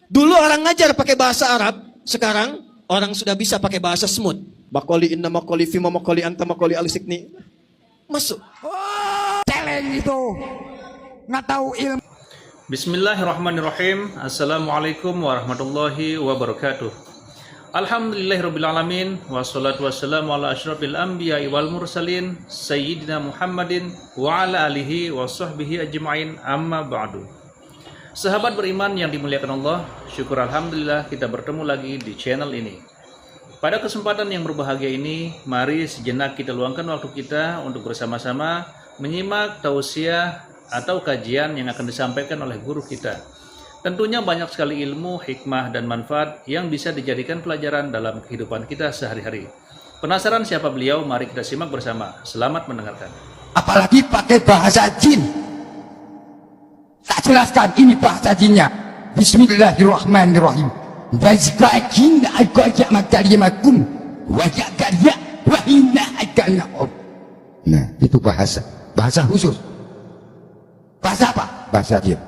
Dulu orang ngajar pakai bahasa Arab, sekarang orang sudah bisa pakai bahasa semut. Makoli inna makoli fima makoli anta makoli alisikni. Masuk. Celeng itu nggak tahu ilmu. Bismillahirrahmanirrahim. Assalamualaikum warahmatullahi wabarakatuh. Alhamdulillahirrabbilalamin. Wassalatu wassalamu ala asyrafil anbiya wal mursalin Sayyidina Muhammadin wa ala alihi wa sahbihi ajma'in, amma ba'du. Sahabat beriman yang dimuliakan Allah, syukur alhamdulillah kita bertemu lagi di channel ini. Pada kesempatan yang berbahagia ini, mari sejenak kita luangkan waktu kita untuk bersama-sama menyimak tausiah atau kajian yang akan disampaikan oleh guru kita. Tentunya banyak sekali ilmu, hikmah, dan manfaat yang bisa dijadikan pelajaran dalam kehidupan kita sehari-hari. Penasaran siapa beliau? Mari kita simak bersama. Selamat mendengarkan. Apalagi pakai bahasa jin. Tak jelaskan ini bahasa jinnya. Bismillahirrahmanirrahim. Bazqakin aqaja makarimakum wa yaqya wa inna akalakum. Nah, itu bahasa khusus. Bahasa apa? Bahasa jin.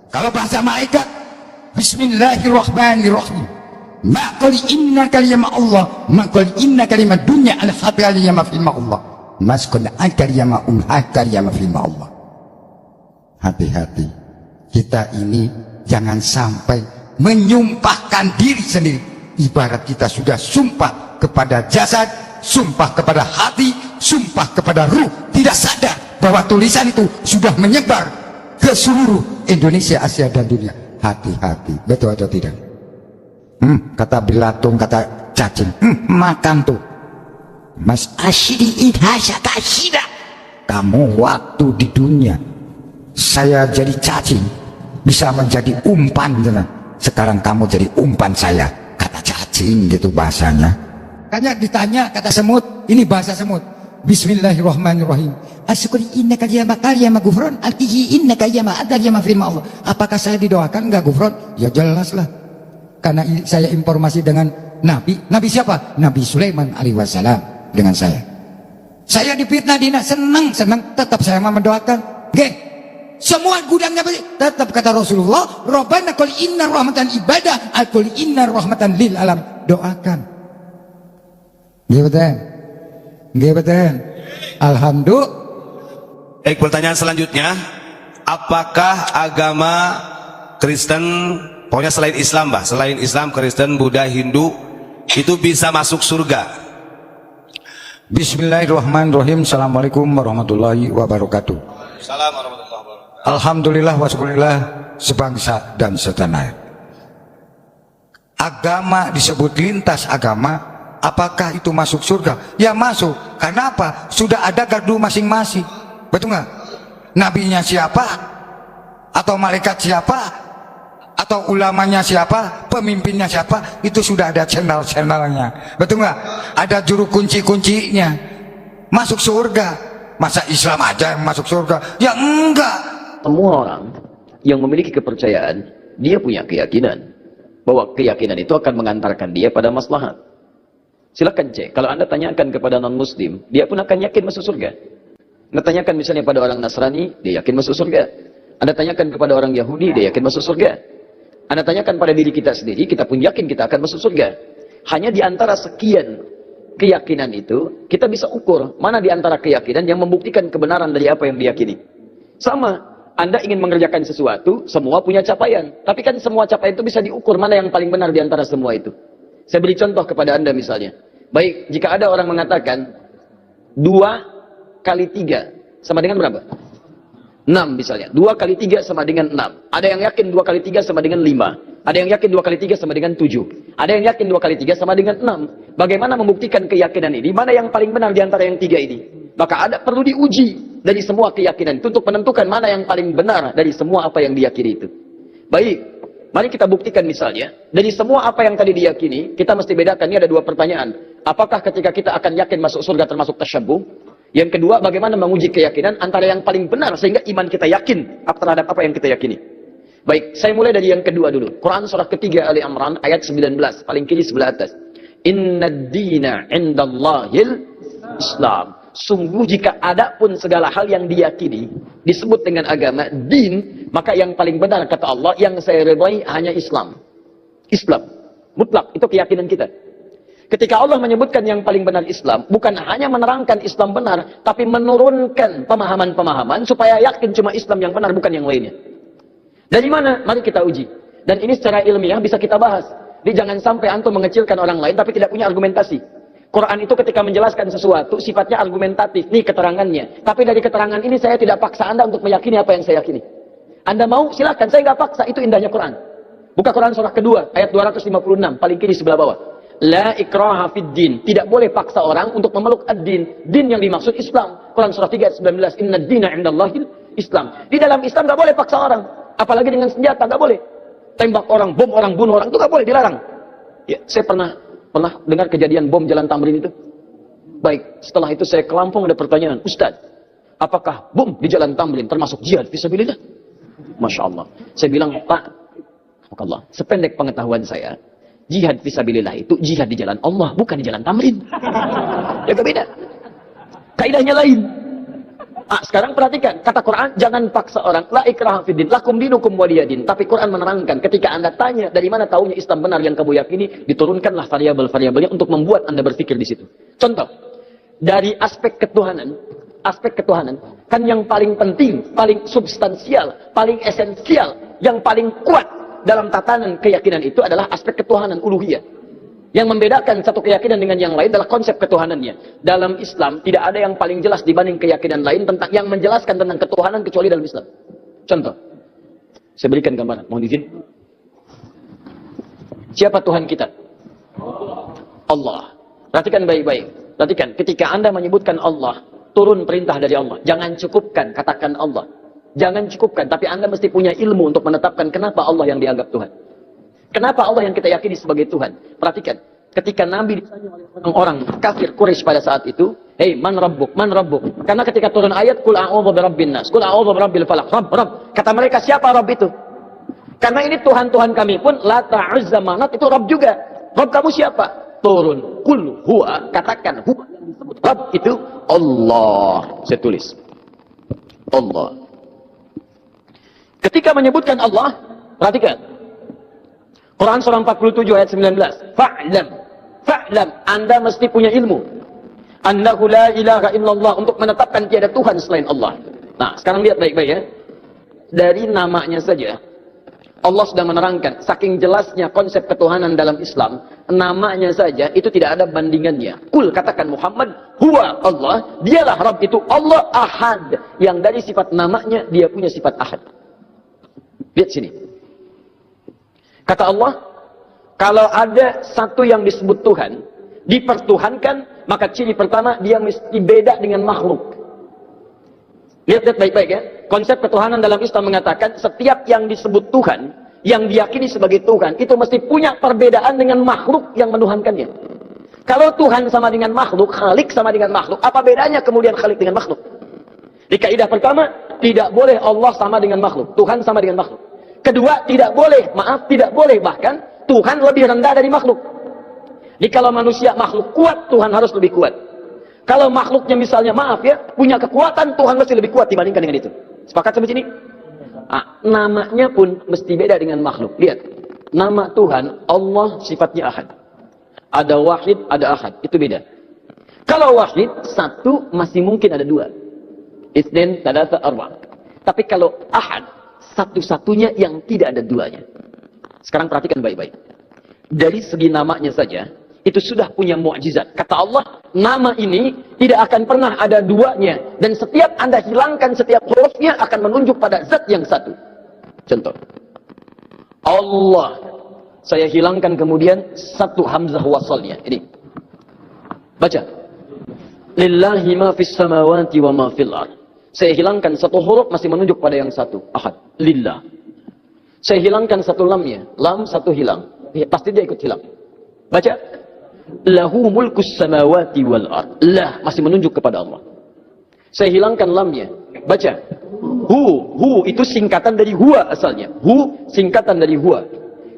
Kalau bahasa malaikat, Bismillahirrahmanirrahim. Ma qali inna kalimah Allah, ma qali inna kalimah dunya al-haqqiyya fil Allah. Maskun akaryama akaryama fil Allah. Hati-hati. Kita ini jangan sampai menyumpahkan diri sendiri. Ibarat kita sudah sumpah kepada jasad, sumpah kepada hati, sumpah kepada ruh, tidak sadar bahwa tulisan itu sudah menyebar ke seluruh Indonesia, Asia, dan dunia. Hati-hati, betul atau tidak? Kata belatung, kata cacing, makan tuh. Mas asyidi idhasya kasyida. Kamu waktu di dunia saya jadi cacing, bisa menjadi umpan. Sekarang kamu jadi umpan saya, kata cacing gitu bahasanya. Makanya ditanya kata semut, ini bahasa semut. Bismillahirrahmanirrahim. Asyukuri innaka yama qaryama gufron alkihi innaka yama adaryama firma Allah. Apakah saya didoakan enggak gufron? Ya jelas lah. Karena saya informasi dengan Nabi. Nabi siapa? Nabi Sulaiman alaihi wassalam dengan saya. Saya difitnah dina, senang, tetap saya mau mendoakan. Oke. Semua gudangnya tetap kata Rasulullah, Rabbana qul inna rahmatan ibadah, qul inna rahmatan lil alam. Doakan. Betul. Alhamdulillah. Baik, pertanyaan selanjutnya, apakah agama Kristen, pokoknya selain Islam, selain Islam, Kristen, Buddha, Hindu, itu bisa masuk surga? Bismillahirrahmanirrahim. Assalamualaikum warahmatullahi wabarakatuh. Assalamualaikum warahmatullahi wabarakatuh. Alhamdulillah wa syukurillah sebangsa dan setanah. Agama disebut lintas agama. Apakah itu masuk surga? Ya masuk. Karena apa? Sudah ada gardu masing-masing. Betul nggak? Nabinya siapa? Atau malaikat siapa? Atau ulamanya siapa? Pemimpinnya siapa? Itu sudah ada channel-channelnya. Betul nggak? Ada juru kunci-kuncinya. Masuk surga. Masa Islam aja yang masuk surga? Ya enggak. Semua orang yang memiliki kepercayaan, dia punya keyakinan bahwa keyakinan itu akan mengantarkan dia pada maslahat. Silakan cek. Kalau Anda tanyakan kepada non-muslim, dia pun akan yakin masuk surga. Anda tanyakan misalnya pada orang Nasrani, dia yakin masuk surga. Anda tanyakan kepada orang Yahudi, dia yakin masuk surga. Anda tanyakan pada diri kita sendiri, kita pun yakin kita akan masuk surga. Hanya di antara sekian keyakinan itu, kita bisa ukur mana di antara keyakinan yang membuktikan kebenaran dari apa yang diyakini. Sama, Anda ingin mengerjakan sesuatu, semua punya capaian. Tapi kan semua capaian itu bisa diukur mana yang paling benar di antara semua itu. Saya beri contoh kepada Anda misalnya. Baik, jika ada orang mengatakan 2 kali 3 sama dengan berapa? 6 misalnya. 2 kali 3 sama dengan 6. Ada yang yakin 2 kali 3 sama dengan 5. Ada yang yakin 2 kali 3 sama dengan 7. Ada yang yakin 2 kali 3 sama dengan 6. Bagaimana membuktikan keyakinan ini? Mana yang paling benar di antara yang 3 ini? Maka perlu diuji dari semua keyakinan itu untuk menentukan mana yang paling benar dari semua apa yang diyakini itu. Baik, mari kita buktikan misalnya. Dari semua apa yang tadi diyakini, kita mesti bedakan. Ini ada 2 pertanyaan. Apakah ketika kita akan yakin masuk surga termasuk tasyabbuh? Yang kedua, bagaimana menguji keyakinan antara yang paling benar sehingga iman kita yakin terhadap apa yang kita yakini. Baik, saya mulai dari yang kedua dulu. Quran surah ketiga Ali Imran ayat 19, paling kiri sebelah atas. Inna dina indallahil Islam. Sungguh jika ada pun segala hal yang diyakini disebut dengan agama, din, maka yang paling benar kata Allah, yang saya ridhai hanya Islam. Islam. Mutlak, itu keyakinan kita. Ketika Allah menyebutkan yang paling benar Islam, bukan hanya menerangkan Islam benar, tapi menurunkan pemahaman-pemahaman supaya yakin cuma Islam yang benar, bukan yang lainnya. Dari mana? Mari kita uji. Dan ini secara ilmiah bisa kita bahas. Jadi jangan sampai antum mengecilkan orang lain tapi tidak punya argumentasi. Quran itu ketika menjelaskan sesuatu sifatnya argumentatif. Nih keterangannya. Tapi dari keterangan ini saya tidak paksa Anda untuk meyakini apa yang saya yakini. Anda mau silakan, saya nggak paksa. Itu indahnya Quran. Buka Quran surah kedua ayat 256 paling kiri sebelah bawah. La ikraha fid din. Tidak boleh paksa orang untuk memeluk ad-din. Din yang dimaksud Islam. Quran surah 3 ayat 19. Inna ad-dina indallahil Islam. Di dalam Islam nggak boleh paksa orang. Apalagi dengan senjata nggak boleh. Tembak orang, bom orang, bunuh orang itu nggak boleh, dilarang. Ya, saya pernah dengar kejadian bom Jalan Tamrin itu. Baik, setelah itu saya ke Lampung ada pertanyaan, Ustaz, apakah bom di Jalan Tamrin termasuk jihad fisabilillah? Masya Allah. Saya bilang, Pak, Allah, sependek pengetahuan saya, jihad fisabilillah itu jihad di jalan Allah, bukan di Jalan Tamrin. Ya beda. Kaidahnya lain. Sekarang perhatikan, kata Quran, jangan paksa orang. La ikraha fiddin, lakum dinukum waliyadin. Tapi Quran menerangkan, ketika Anda tanya, dari mana taunya Islam benar yang kamu yakini, diturunkanlah variabel-variabelnya untuk membuat Anda berpikir di situ. Contoh, dari aspek ketuhanan, kan yang paling penting, paling substansial, paling esensial, yang paling kuat dalam tatanan keyakinan itu adalah aspek ketuhanan, uluhiyah. Yang membedakan satu keyakinan dengan yang lain adalah konsep ketuhanannya. Dalam Islam tidak ada yang paling jelas dibanding keyakinan lain tentang yang menjelaskan tentang ketuhanan kecuali dalam Islam. Contoh, saya berikan gambaran. Mohon izin. Siapa Tuhan kita? Allah. Perhatikan baik-baik. Perhatikan, ketika Anda menyebutkan Allah, turun perintah dari Allah. Jangan cukupkan, katakan Allah. Jangan cukupkan, tapi Anda mesti punya ilmu untuk menetapkan kenapa Allah yang dianggap Tuhan. Kenapa Allah yang kita yakini sebagai Tuhan? Perhatikan, ketika Nabi ditanya oleh orang-orang kafir Quraisy pada saat itu, "Hei, man rabbuk? Man rabbuk?" Karena ketika turun ayat, "Qul a'udzu birabbin nas, qul a'udzu birabbil falaq." Rabb. Kata mereka, siapa Rabb itu? Karena ini Tuhan-Tuhan kami pun, Lata, Uzza, Manat, itu Rabb juga. Rabb kamu siapa? Turun, qul huwa, katakan huwa yang disebut Rabb itu Allah. Saya tulis. Allah. Ketika menyebutkan Allah, perhatikan. Quran surah 47 ayat 19. Fa'lam. Anda mesti punya ilmu. Annahu la ilaha illallah, untuk menetapkan tiada Tuhan selain Allah. Nah, sekarang lihat baik-baik ya. Dari namanya saja, Allah sudah menerangkan, saking jelasnya konsep ketuhanan dalam Islam, namanya saja itu tidak ada bandingannya. Kul, katakan Muhammad, huwa Allah, dialah Rabb itu Allah Ahad. Yang dari sifat namanya, dia punya sifat Ahad. Lihat sini. Kata Allah, kalau ada satu yang disebut Tuhan, dipertuhankan, maka ciri pertama, dia mesti beda dengan makhluk. Lihat baik-baik ya. Konsep ketuhanan dalam Islam mengatakan, setiap yang disebut Tuhan, yang diyakini sebagai Tuhan, itu mesti punya perbedaan dengan makhluk yang menuhankannya. Kalau Tuhan sama dengan makhluk, Khalik sama dengan makhluk, apa bedanya kemudian Khalik dengan makhluk? Di kaidah pertama, tidak boleh Allah sama dengan makhluk, Tuhan sama dengan makhluk. Kedua, tidak boleh bahkan Tuhan lebih rendah dari makhluk. Jadi kalau manusia makhluk kuat, Tuhan harus lebih kuat. Kalau makhluknya misalnya punya kekuatan, Tuhan mesti lebih kuat dibandingkan dengan itu. Sepakat sampai sini? Namanya pun mesti beda dengan makhluk. Lihat, nama Tuhan Allah sifatnya Ahad. Ada Wahid, ada Ahad, itu beda. Kalau Wahid, satu masih mungkin ada dua. Itsnain, tsalatsa, arba'. Tapi kalau Ahad, satu-satunya yang tidak ada duanya. Sekarang perhatikan baik-baik. Dari segi namanya saja, itu sudah punya mukjizat. Kata Allah, nama ini tidak akan pernah ada duanya. Dan setiap Anda hilangkan setiap hurufnya akan menunjuk pada zat yang satu. Contoh. Allah. Saya hilangkan kemudian satu hamzah wasalnya. Ini. Baca. Lillahi ma fis samawati wa ma fil ardh. Saya hilangkan satu huruf masih menunjuk pada yang satu. Ahad. Lillah. Saya hilangkan satu lamnya. Lam satu hilang. Pasti dia ikut hilang. Baca. Lahu mulkus samawati wal ard. Lah masih menunjuk kepada Allah. Saya hilangkan lamnya. Baca. Hu itu singkatan dari huwa asalnya. Hu singkatan dari huwa.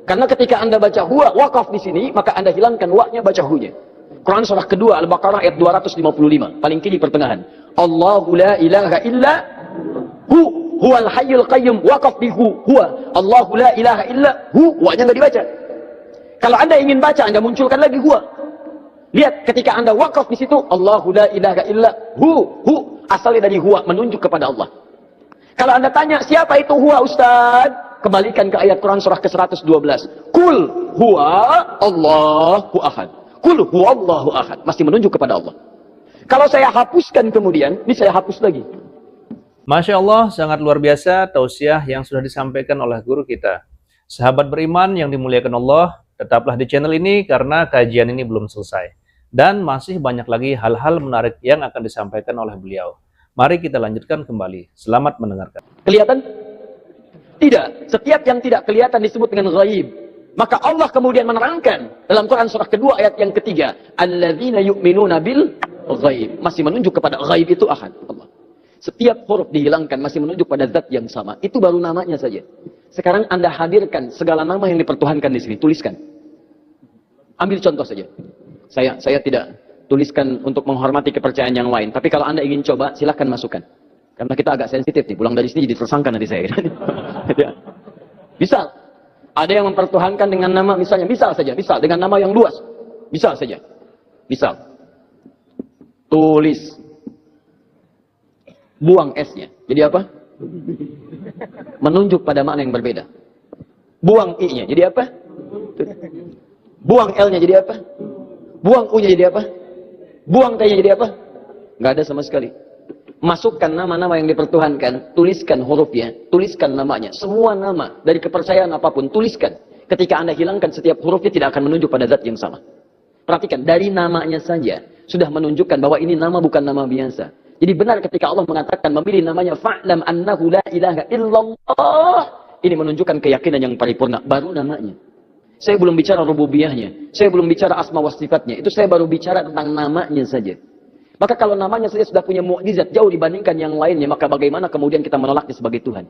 Karena ketika Anda baca huwa wakaf di sini, maka Anda hilangkan wa-nya, baca hu-nya. Quran surah kedua Al-Baqarah ayat 255, paling kiri pertengahan. Allahu la ilaha illa huwal hayyul qayyum, waqaf di huwa. Allahu la ilaha illa wa-nya enggak dibaca. Kalau Anda ingin baca, Anda munculkan lagi huwa. Lihat ketika Anda wakaf di situ, Allahu la ilaha illa hu asalnya dari huwa, menunjuk kepada Allah. Kalau Anda tanya siapa itu huwa Ustaz, kembalikan ke ayat Quran surah ke-112. Kul huwa Allahu ahad. Kul huwa Allahu ahad, masih menunjuk kepada Allah. Kalau saya hapuskan kemudian, ini saya hapus lagi. Masya Allah, sangat luar biasa tausiah yang sudah disampaikan oleh guru kita. Sahabat beriman yang dimuliakan Allah, tetaplah di channel ini karena kajian ini belum selesai. Dan masih banyak lagi hal-hal menarik yang akan disampaikan oleh beliau. Mari kita lanjutkan kembali. Selamat mendengarkan. Kelihatan? Tidak. Setiap yang tidak kelihatan disebut dengan ghaib. Maka Allah kemudian menerangkan dalam Quran surah kedua ayat yang ketiga. Alladzina yu'minuna bil ghaib. Masih menunjuk kepada ghaib itu ahad. Allah. Setiap huruf dihilangkan masih menunjuk pada zat yang sama. Itu baru namanya saja. Sekarang Anda hadirkan segala nama yang dipertuhankan di sini. Tuliskan. Ambil contoh saja. Saya tidak tuliskan untuk menghormati kepercayaan yang lain. Tapi kalau Anda ingin coba, silahkan masukkan. Karena kita agak sensitif nih. Pulang dari sini jadi tersangka nanti saya. Misal, ada yang mempertuhankan dengan nama, misalnya, misal dengan nama yang luas. Misal saja. Misal. Tulis. Buang S-nya. Jadi apa? Menunjuk pada makna yang berbeda. Buang I-nya. Jadi apa? Buang L-nya jadi apa? Buang U-nya jadi apa? Buang T-nya jadi apa? Nggak ada sama sekali. Masukkan nama-nama yang dipertuhankan, tuliskan hurufnya, tuliskan namanya. Semua nama dari kepercayaan apapun, tuliskan. Ketika Anda hilangkan setiap hurufnya tidak akan menunjuk pada zat yang sama. Perhatikan, dari namanya saja sudah menunjukkan bahwa ini nama bukan nama biasa. Jadi benar ketika Allah mengatakan memilih namanya fa'lam annahu la ilaha illallah. Ini menunjukkan keyakinan yang paripurna. Baru namanya. Saya belum bicara rububiyahnya. Saya belum bicara asma wa sifatnya. Itu saya baru bicara tentang namanya saja. Maka kalau namanya saja sudah punya mukjizat jauh dibandingkan yang lainnya, maka bagaimana kemudian kita menolaknya sebagai Tuhan?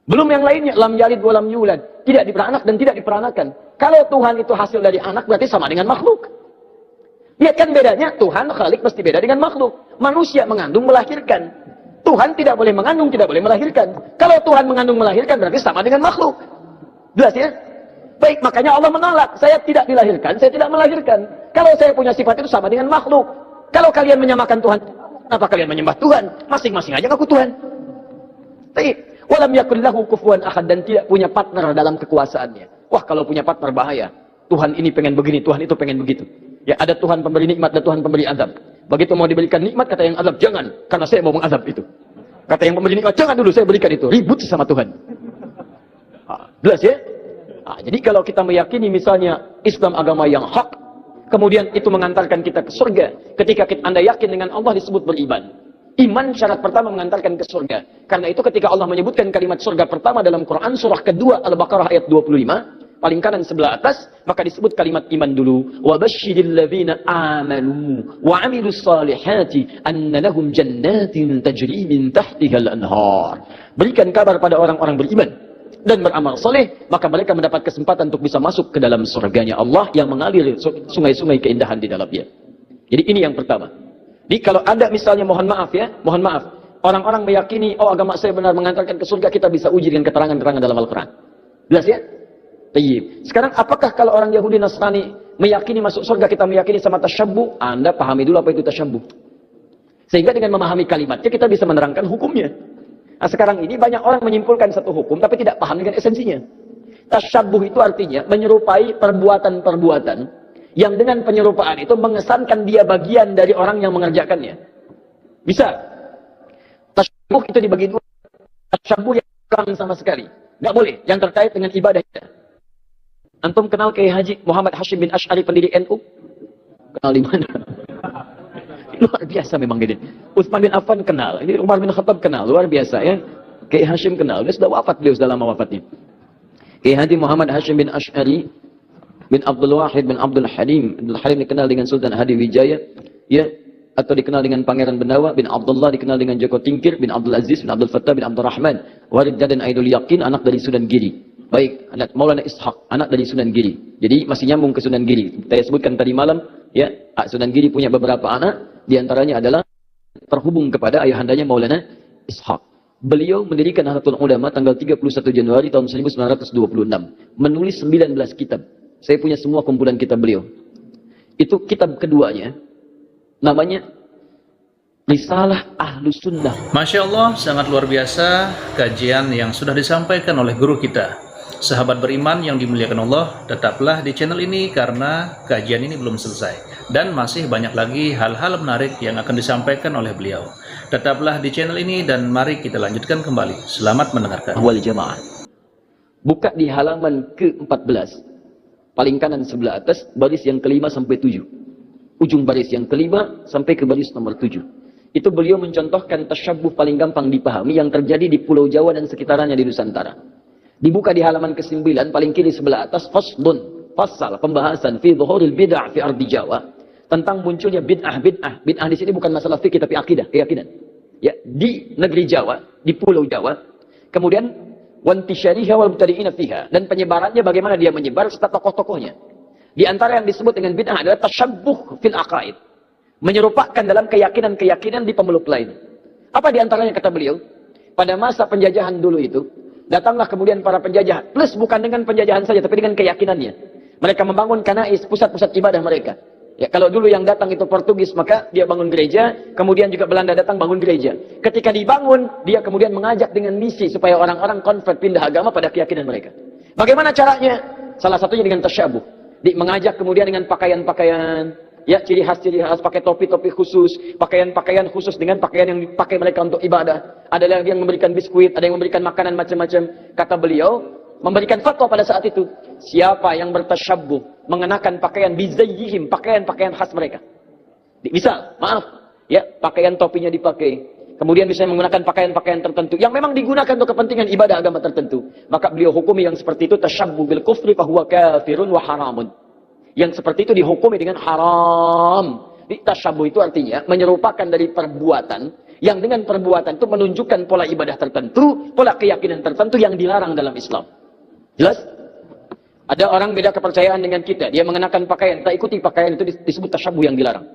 Belum yang lainnya, lam yalid wa lam yulad. Tidak diperanak dan tidak diperanakan. Kalau Tuhan itu hasil dari anak, berarti sama dengan makhluk. Lihat kan bedanya, Tuhan, Khalik mesti beda dengan makhluk. Manusia mengandung, melahirkan. Tuhan tidak boleh mengandung, tidak boleh melahirkan. Kalau Tuhan mengandung, melahirkan, berarti sama dengan makhluk. Jelas ya? Baik, makanya Allah menolak. Saya tidak dilahirkan, saya tidak melahirkan. Kalau saya punya sifat itu sama dengan makhluk. Kalau kalian menyamakan Tuhan, kenapa kalian menyembah Tuhan? Masing-masing aja ngaku Tuhan. Baik. Walam yakul lahu kufuwan ahad, dan tidak punya partner dalam kekuasaannya. Wah, kalau punya partner bahaya. Tuhan ini pengen begini, Tuhan itu pengen begitu. Ya, ada Tuhan pemberi nikmat, ada Tuhan pemberi azab. Begitu mau diberikan nikmat, kata yang azab, jangan, karena saya mau mengazab itu. Kata yang pemberi nikmat, jangan dulu, saya berikan itu. Ribut sama Tuhan. Jelas ya? Jadi kalau kita meyakini misalnya Islam agama yang hak, kemudian itu mengantarkan kita ke surga. Ketika Anda yakin dengan Allah disebut beriman. Iman syarat pertama mengantarkan ke surga. Karena itu ketika Allah menyebutkan kalimat surga pertama dalam Quran surah kedua Al-Baqarah ayat 25, paling kanan sebelah atas, maka disebut kalimat iman dulu. Wa basyiril ladzina amanu wa 'amilus salihati anna lahum jannatin tajri min tahtiha al-anhar. Berikan kabar pada orang-orang beriman dan beramal soleh, maka mereka mendapat kesempatan untuk bisa masuk ke dalam surganya Allah yang mengalir sungai-sungai keindahan di dalamnya. Jadi ini yang pertama. Jadi kalau ada misalnya, mohon maaf, orang-orang meyakini, oh agama saya benar mengantarkan ke surga, kita bisa uji dengan keterangan-keterangan dalam Al-Quran. Jelas ya? Tayyib. Sekarang apakah kalau orang Yahudi Nasrani meyakini masuk surga, kita meyakini sama tasyabbuh? Anda pahami dulu apa itu tasyabbuh. Sehingga dengan memahami kalimatnya kita bisa menerangkan hukumnya. Nah, sekarang ini banyak orang menyimpulkan satu hukum tapi tidak paham dengan esensinya. Tasyabbuh itu artinya menyerupai perbuatan-perbuatan yang dengan penyerupaan itu mengesankan dia bagian dari orang yang mengerjakannya. Bisa. Tasyabbuh itu dibagi dua. Tasyabbuh yang bukan sama sekali. Nggak boleh. Yang terkait dengan ibadah kita. Antum kenal Kiai Haji Muhammad Hashim bin Ash'ari pendiri NU? Kenal di mana? Luar biasa memang gini. Utsman bin Affan kenal. Ini Umar bin Khattab kenal. Luar biasa ya. Kiai Hashim kenal. Dia sudah wafat, beliau sudah lama wafatnya. Kiai Haji Muhammad Hashim bin Ash'ari bin Abdul Wahid bin Abdul Halim. Abdul Halim dikenal dengan Sultan Hadi Wijaya. Ya. Atau dikenal dengan Pangeran Benawa bin Abdullah, dikenal dengan Joko Tingkir bin Abdul Aziz bin Abdul Fattah bin Abdul Rahman. Warid dan Aidul Yakin, anak dari Sunan Giri. Baik, anak Maulana Ishaq, anak dari Sunan Giri. Jadi masih nyambung ke Sunan Giri. Saya sebutkan tadi malam, ya, Sunan Giri punya beberapa anak, di antaranya adalah terhubung kepada ayahandanya Maulana Ishaq. Beliau mendirikan Nahdlatul Ulama tanggal 31 Januari tahun 1926, menulis 19 kitab. Saya punya semua kumpulan kitab beliau. Itu kitab keduanya, namanya Risalah Ahlus Sunnah. Masya Allah, sangat luar biasa kajian yang sudah disampaikan oleh guru kita. Sahabat beriman yang dimuliakan Allah, tetaplah di channel ini karena kajian ini belum selesai. Dan masih banyak lagi hal-hal menarik yang akan disampaikan oleh beliau. Tetaplah di channel ini dan mari kita lanjutkan kembali. Selamat mendengarkan. Wal Jamaah. Buka di halaman ke-14. Paling kanan sebelah atas, baris yang kelima sampai 7. Ujung baris yang kelima sampai ke baris nomor 7. Itu beliau mencontohkan tasyabbuh paling gampang dipahami yang terjadi di Pulau Jawa dan sekitarnya di Nusantara. Dibuka di halaman ke-9, paling kiri sebelah atas, faslun, fasal, pembahasan fi dhuhuril bid'ah fi ardi Jawa. Tentang munculnya bid'ah. Bid'ah di sini bukan masalah fikih tapi akidah, keyakinan. Ya, di negeri Jawa, di Pulau Jawa. Kemudian wantisyariha wal mubtadi'ina fiha, dan penyebarannya bagaimana dia menyebar serta tokoh-tokohnya. Di antara yang disebut dengan bid'ah adalah tasyabbuh fil aqaid. Menyerupakan dalam keyakinan-keyakinan di pemeluk lain. Apa di antaranya kata beliau? Pada masa penjajahan dulu itu, datanglah kemudian para penjajah, plus bukan dengan penjajahan saja, tapi dengan keyakinannya. Mereka membangun kanais, pusat-pusat ibadah mereka. Ya, kalau dulu yang datang itu Portugis, maka dia bangun gereja, kemudian juga Belanda datang bangun gereja. Ketika dibangun, dia kemudian mengajak dengan misi supaya orang-orang convert pindah agama pada keyakinan mereka. Bagaimana caranya? Salah satunya dengan tasyabuh. Mengajak kemudian dengan pakaian-pakaian, ya ciri khas pakai topi-topi khusus, pakaian-pakaian khusus dengan pakaian yang dipakai mereka untuk ibadah. Ada yang memberikan biskuit, ada yang memberikan makanan macam-macam. Kata beliau, memberikan fatwa pada saat itu, siapa yang bertasyabbuh mengenakan pakaian bizayyihim, pakaian-pakaian khas mereka. Misal, maaf, ya pakaian topinya dipakai. Kemudian bisa menggunakan pakaian-pakaian tertentu yang memang digunakan untuk kepentingan ibadah agama tertentu. Maka beliau hukumi yang seperti itu tasyabbuh bil kufri fahuwa kafirun wa haramun. Yang seperti itu dihukumi dengan haram. Tasyabbuh itu artinya menyerupakan dari perbuatan yang dengan perbuatan itu menunjukkan pola ibadah tertentu, pola keyakinan tertentu yang dilarang dalam Islam. Jelas? Ada orang beda kepercayaan dengan kita, dia mengenakan pakaian, tak ikuti pakaian itu disebut tasyabbuh yang dilarang.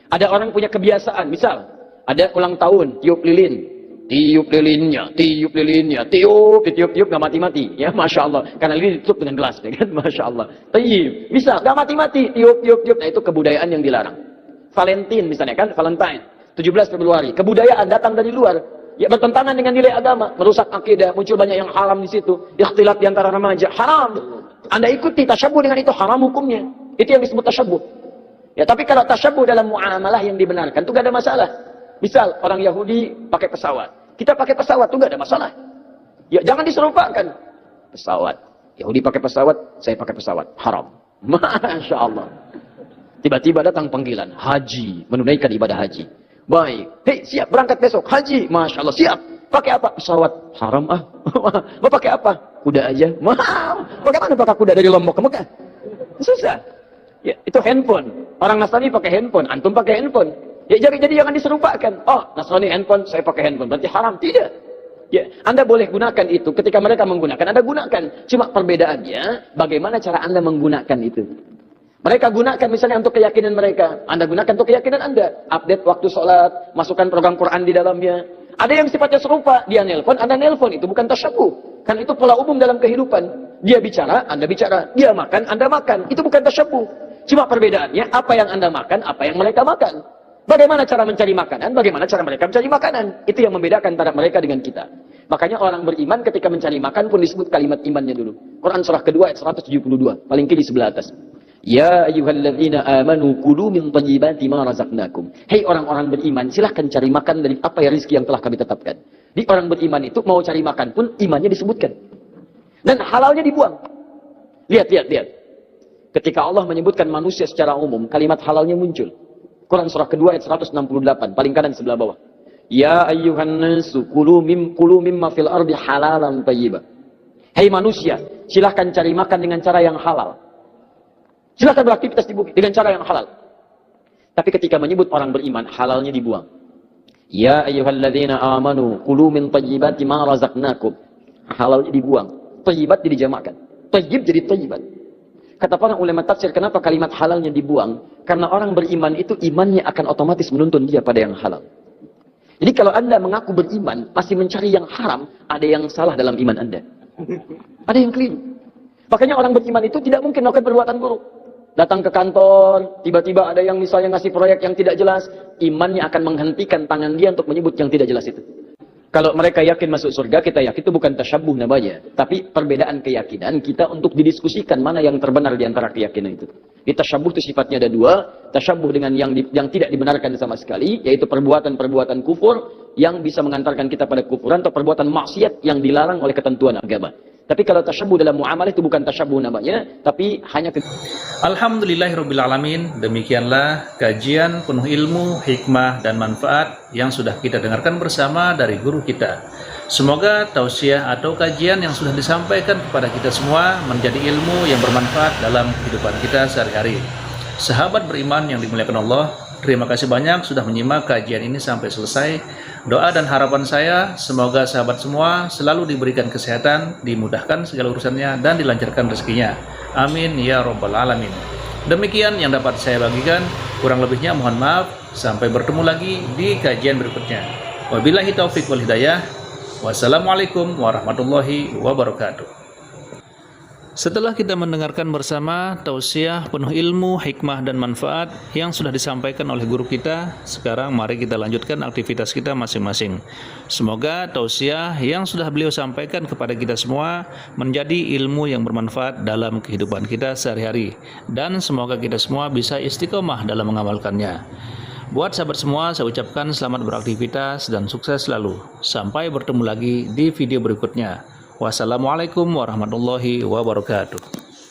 Ada orang punya kebiasaan, misal ada ulang tahun, tiup lilin, tiup lilinnya, tiup, nggak mati-mati, ya Masya Allah, karena lilin ditutup dengan gelas, ya kan, Masya Allah. Tiup, bisa, nggak mati-mati, tiup, nah itu kebudayaan yang dilarang. Valentine misalnya kan, Valentine, 17 Februari, kebudayaan datang dari luar, ya bertentangan dengan nilai agama, merusak akidah, muncul banyak yang haram di situ, ikhtilat di antara remaja, haram. Anda ikuti tasyabbuh dengan itu haram hukumnya, itu yang disebut tasyabbuh. Ya, tapi kalau tasyabbuh dalam muamalah yang dibenarkan, itu gak ada masalah. Misal orang Yahudi pakai pesawat, kita pakai pesawat itu gak ada masalah. Ya jangan diserupakan. Pesawat, Yahudi pakai pesawat, saya pakai pesawat, haram. Masya Allah. Tiba-tiba datang panggilan, haji, menunaikan ibadah haji. Baik, hei siap berangkat besok, haji, Masya Allah, siap. Pakai apa? Pesawat, haram ah. Mau pakai apa? Kuda aja. Mahal. Bagaimana pakai kuda dari Lombok ke Mekah? Susah. Ya, itu handphone. Orang Nasrani pakai handphone, antum pakai handphone. Ya jadi jangan diserupakan. Oh, Nasrani handphone, saya pakai handphone. Berarti haram. Tidak. Ya, Anda boleh gunakan itu. Ketika mereka menggunakan, Anda gunakan. Cuma perbedaannya, bagaimana cara Anda menggunakan itu. Mereka gunakan misalnya untuk keyakinan mereka. Anda gunakan untuk keyakinan Anda. Update waktu sholat, masukkan program Quran di dalamnya. Ada yang sifatnya serupa. Dia nelpon, Anda nelpon. Itu bukan tasyabbuh. Kan itu pola umum dalam kehidupan. Dia bicara, Anda bicara. Dia makan, Anda makan. Itu bukan tasyabbuh. Cuma perbedaannya, apa yang Anda makan, apa yang mereka makan. Bagaimana cara mencari makanan, bagaimana cara mereka mencari makanan. Itu yang membedakan antara mereka dengan kita. Makanya orang beriman ketika mencari makan pun disebut kalimat imannya dulu. Quran surah kedua ayat 172. Paling kiri sebelah atas. Ya ayyuhalladzina amanu kulu min thayyibati ma razaqnakum. Hei orang-orang beriman, silahkan cari makan dari apa ya rezeki yang telah kami tetapkan. Di orang beriman itu mau cari makan pun imannya disebutkan. Dan halalnya dibuang. Lihat. Ketika Allah menyebutkan manusia secara umum, kalimat halalnya muncul. Quran surah kedua ayat 168, paling kanan sebelah bawah. Ya ayyuhan nasu kulu mimma fil ardi halalan thayyiba. Hei manusia, silahkan cari makan dengan cara yang halal. Silahkan beraktivitas di bumi dengan cara yang halal. Tapi ketika menyebut orang beriman, halalnya dibuang. Ya ayyuhalladzina amanu kulu min thayyibati ma razaqnakum. Halalnya dibuang. Thayyibat jadi dijamakkan. Thayyib jadi thayyibat. Kata para ulama tafsir, kenapa kalimat halalnya dibuang? Karena orang beriman itu imannya akan otomatis menuntun dia pada yang halal. Jadi kalau Anda mengaku beriman, masih mencari yang haram, ada yang salah dalam iman Anda. Ada yang keliru. Makanya orang beriman itu tidak mungkin melakukan perbuatan buruk. Datang ke kantor, tiba-tiba ada yang misalnya ngasih proyek yang tidak jelas, imannya akan menghentikan tangan dia untuk menyebut yang tidak jelas itu. Kalau mereka yakin masuk surga, kita yakin itu bukan tasyabuh namanya. Tapi perbedaan keyakinan kita untuk didiskusikan mana yang terbenar di antara keyakinan itu. Di tasyabuh itu sifatnya ada dua. Tasyabuh dengan yang tidak dibenarkan sama sekali, yaitu perbuatan-perbuatan kufur yang bisa mengantarkan kita pada kufuran, atau perbuatan maksiat yang dilarang oleh ketentuan agama. Tapi kalau tasyabuh dalam muamalah itu bukan tasyabuh namanya, tapi hanya Alhamdulillahirrabbilalamin. Demikianlah kajian penuh ilmu, hikmah, dan manfaat yang sudah kita dengarkan bersama dari guru kita. Semoga tausiah atau kajian yang sudah disampaikan kepada kita semua menjadi ilmu yang bermanfaat dalam kehidupan kita sehari-hari. Sahabat beriman yang dimuliakan Allah, terima kasih banyak sudah menyimak kajian ini sampai selesai. Doa dan harapan saya, semoga sahabat semua selalu diberikan kesehatan, dimudahkan segala urusannya, dan dilancarkan rezekinya. Amin ya rabbal alamin. Demikian yang dapat saya bagikan, kurang lebihnya mohon maaf. Sampai bertemu lagi di kajian berikutnya. Wabillahi taufiq wal hidayah. Wassalamualaikum warahmatullahi wabarakatuh. Setelah kita mendengarkan bersama tausiah penuh ilmu, hikmah, dan manfaat yang sudah disampaikan oleh guru kita, sekarang mari kita lanjutkan aktivitas kita masing-masing. Semoga tausiah yang sudah beliau sampaikan kepada kita semua menjadi ilmu yang bermanfaat dalam kehidupan kita sehari-hari, dan semoga kita semua bisa istiqomah dalam mengamalkannya. Buat sahabat semua, saya ucapkan selamat beraktivitas dan sukses selalu. Sampai bertemu lagi di video berikutnya. Wassalamualaikum warahmatullahi wabarakatuh.